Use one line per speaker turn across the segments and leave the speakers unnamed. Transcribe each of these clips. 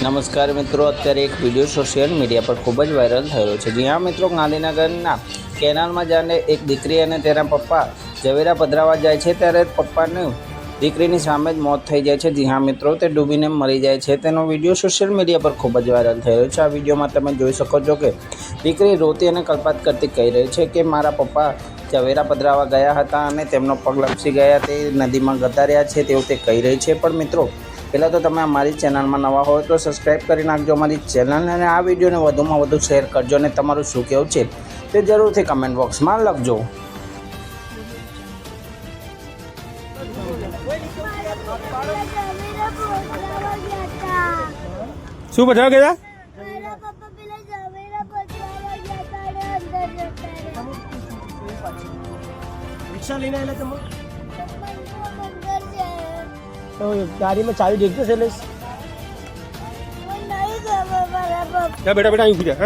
નમસ્કાર મિત્રો, અત્યારે એક વિડીયો સોશિયલ મીડિયા પર ખૂબ જ વાયરલ થયેલો છે. જી હા મિત્રો, ગાંધીનગરના કેનાલમાં જાણે એક દીકરી અને તેના પપ્પા ઝવેરા પધરાવા જાય છે ત્યારે પપ્પાને દીકરીની સામે જ મોત થઈ જાય છે. જી હા મિત્રો, તે ડૂબીને મરી જાય છે. તેનો વિડીયો સોશિયલ મીડિયા પર ખૂબ જ વાયરલ થયેલો છે. આ વિડીયોમાં તમે જોઈ શકો છો કે દીકરી રોતી અને કલ્પાત કરતી કહી રહી છે કે મારા પપ્પા ઝવેરા પધરાવા ગયા હતા અને તેમનો પગ લપસી ગયા, તે નદીમાં ગતાર્યા છે તેવું તે કહી રહી છે. પણ મિત્રો, પહેલાં તો તમે અમારી ચેનલમાં નવા હોય તો સબસ્ક્રાઈબ કરી નાખજો અમારી ચેનલને અને આ વિડીયોને વધુમાં વધુ શેર કરજો અને તમારું શું કહેવું છે તે જરૂરથી કમેન્ટ બોક્સમાં લખજો.
શું બધા ગયા? રિક્ષા લઈને આવેલા તમે? તો ગાડીમાં ચાવી દેખજો છે એટલે બેટા બેટા અહીં બીજા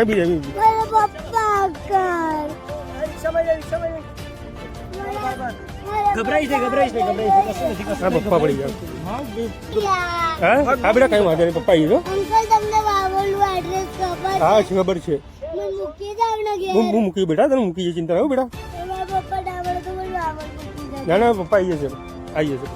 ગભરાઈશ નહીં પપ્પા પડી ગયા. હા બેટા કઈ વાંધો નહીં, પપ્પા આવી હા ખબર છે. હું મૂકી બેટા, તને મૂકી ચિંતા રહો બેટા. ના ના પપ્પા આવી જશે.